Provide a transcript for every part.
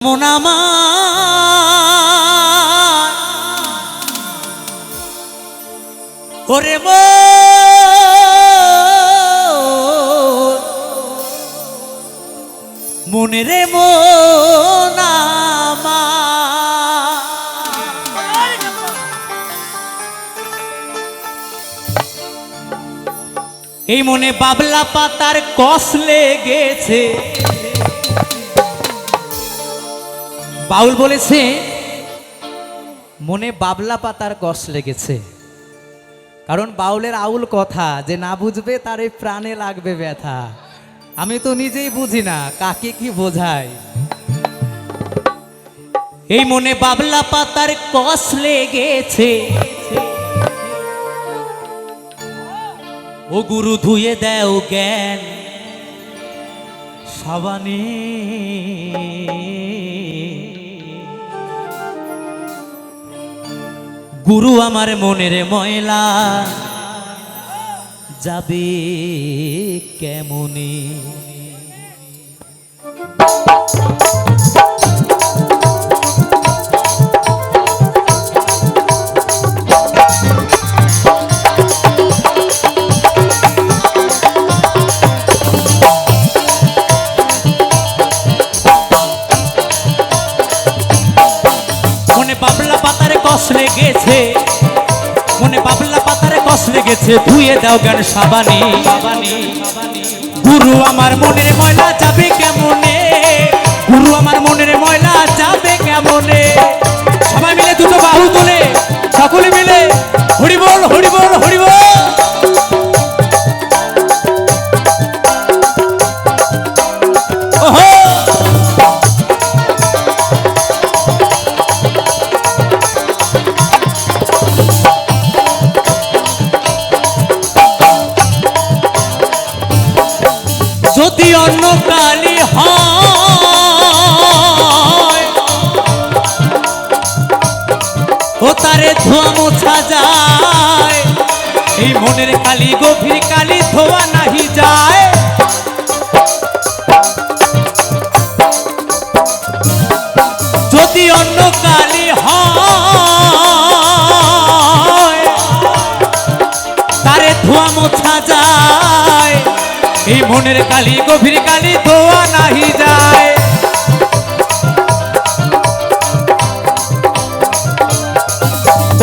মন আমার ওরে মনে রে মন আমার এই মনে বাবলা পাতার কষ লেগেছে। বাউল বলেছে মনে বাবলা পাতার কষ লেগেছে, কারণ বাউলের আউল কথা যে না বুঝবে তার এই প্রাণে লাগবে ব্যথা। আমি তো নিজেই বুঝি না কাকে কি বোঝায়। এই মনে বাবলা পাতার কষ লেগেছে, ও গুরু ধুয়ে দেও জ্ঞান সাবানে। গুরু আমার মনের ময়লা যাবে কেমনে। মনে বাবলা পাতারে কষ লেগেছে, মনে বাবলা পাতারে কষ লেগেছে, ধুয়ে দাও জ্ঞান সাবানে। গুরু আমার মনের ময়লা যাবে কেমনে, গুরু আমার মনের ময়লা যাবে কেমনে। সবাই মিলে দুটো বাহু তোলে, সকলে মিলে হরি বল হরি বল হরি বল। যদি অন্য কালি হয় ও তারে ধোয়া মোছা যায়, এই মনের কালি গভীর কালি ধোয়া নাহি যায়। যদি অন্য কালি হয় তারে ধোয়া মোছা যায়, এই মনের কালি গভীর কালি ধোয়া নাহি যায়।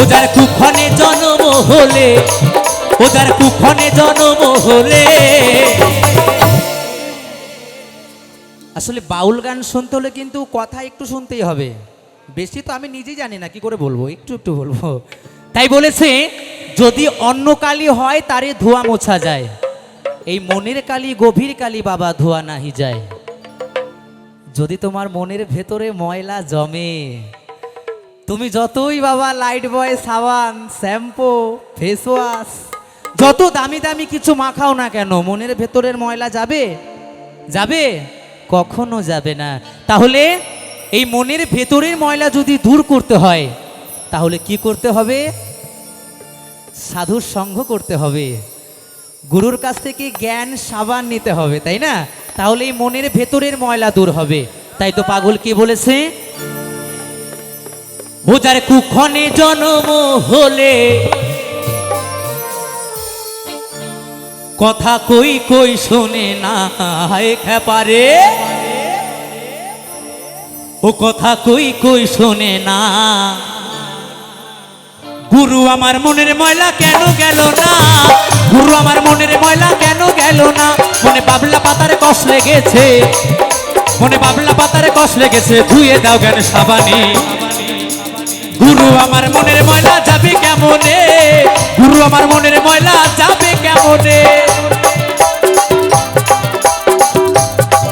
ওদের কুক্ষণে জন্ম হলে, ওদের কুক্ষণে জন্ম হলে। আসলে বাউল গান শুনতে হলে কিন্তু কথা একটু শুনতেই হবে, বেশি তো আমি নিজেই জানি না কি করে বলবো, একটু একটু বলবো। তাই বলেছে যদি অন্য কালি হয় তারে ধোয়া মোছা যায়, এই মনের কালি গভীর কালি বাবা ধোয়া নাহি যায়। যদি তোমার মনের ভেতরে ময়লা জমে, তুমি যতই বাবা লাইট বয় সাবান শ্যাম্পু ফেস ওয়াশ যত দামি দামি কিছু মাখাও না কেন, মনের ভেতরের ময়লা যাবে? যাবে? কখনো যাবে না। তাহলে এই মনের ভেতরের ময়লা যদি দূর করতে হয় তাহলে কি করতে হবে? সাধুর সঙ্গ করতে হবে, গুরুর কাছ থেকে জ্ঞান সাবান নিতে হবে, তাই না? তাহলে এই মনের ভেতরের ময়লা দূর হবে। তাই তো পাগল কি বলেছে, ও যার কুক্ষণে জন্ম হলে কথা কই কই শোনে না পারে, ও কথা কই কই শোনে না। গুরু আমার মনের ময়লা কেন গেল না, গুরু আমার মনের ময়লা কেন গেল না। মনে বাবলা পাতার কষ লেগেছে, মনে বাবলা পাতার কষ লেগেছে, ধুয়ে দাও জ্ঞান সাবানে। গুরু আমার মনের ময়লা যাবে কেমনে, গুরু আমার মনের ময়লা যাবে কেমনে।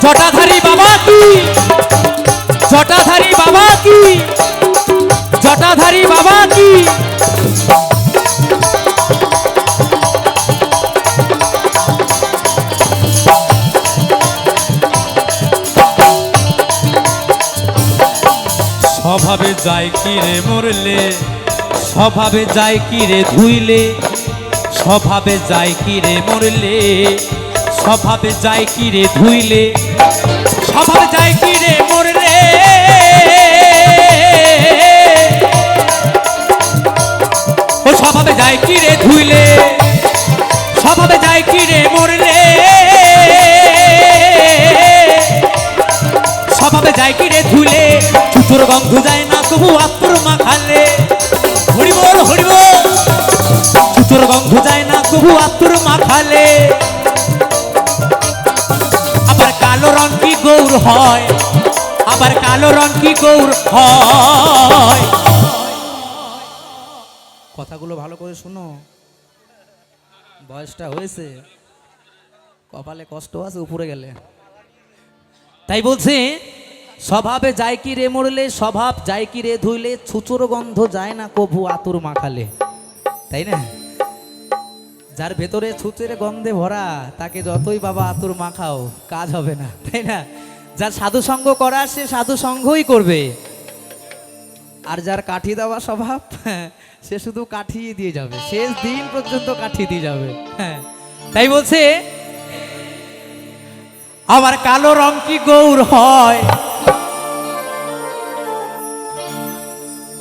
জটাধারী বাবা কি, জটাধারী বাবা কি, জটাধারী বাবা কি। স্বভাবে যায় কি রে মরলে, স্বভাবে যায় কি রে ধুইলে, স্বভাবে যায় কি রে মরলে, স্বভাবে যায় কি রে ধুইলে, স্বভাবে যায় কি রে মরলে। যায় কি রে ধুলে, ছুতোর গন্ধ যায় না তবু আতর মাখালে। হরিবল হরিবল, ছুতোর গন্ধ যায় না তবু আতর মাখালে। আবার কালো রং কি গৌর হয়, আবার কালো রং কি গৌর হয়। কথাগুলো ভালো করে শুনো, বয়সটা হয়েছে, কপালে কষ্ট আছে উপরে গেলে। তাই বলছে স্বভাবে যায় কি রে মরলে, স্বভাব যায় কি রে ধুইলে, ছুচোর গন্ধ যায় না কভু আতুর মাখালে। তাই না? যার ভেতরে ছুচের গন্ধে ভরা তাকে যতই বাবা আতুর মাখাও কাজ হবে না, তাই না? যার সাধু সঙ্গ করা সে সাধু সঙ্গই করবে, আর যার কাঠি দেওয়া স্বভাব সে শুধু কাঠি দিয়ে যাবে, শেষ দিন পর্যন্ত কাঠি দিয়ে যাবে। তাই বলছে আবার কালো রং কি গৌর হয়,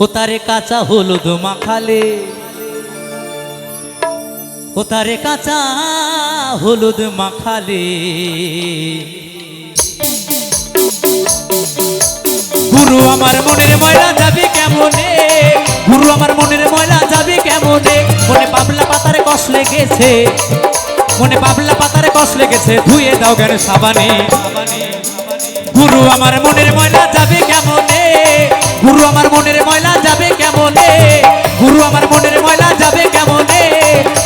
ও তারে কাঁচা হলুদ মাখালে, ও তারে কাঁচা হলুদ মাখালে। গুরু আমার মনের ময়লা যাবে কেমনে, গুরু আমার মনের ময়লা যাবে কেমনে। মনে পাবলা পাতারে কষ লেগেছে, মনে পাবলা পাতারে কষ লেগেছে, ধুয়ে দাও জ্ঞান সাবানে। গুরু আমার মনের ময়লা যাবে কেমনে, গুরু আমার মনের ময়লা যাবে কেমনে, গুরু আমার মনের ময়লা যাবে কেমনে,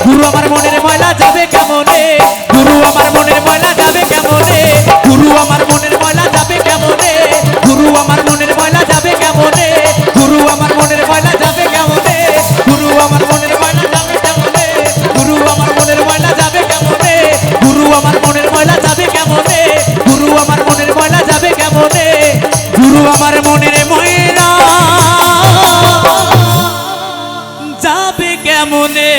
গুরু আমার মনের ময়লা যাবে কেমনে, গুরু আমার মনের ময়লা যাবে কেমনে, গুরু আমার মনের ময়লা যাবে কেমনে, গুরু আমার মনের ময়লা যাবে কেমনে, গুরু আমার মনের ময়লা যাবে কেমনে, গুরু আমার মনের ময়লা যাবে কেমনে, গুরু আমার মনের ময়লা যাবে কেমনে, গুরু আমার মনের ময়লা যাবে কেমনে, গুরু আমার মনের ময়লা যাবে কেমনে, গুরু আমার মনের ময়লা যাবে কেমনে।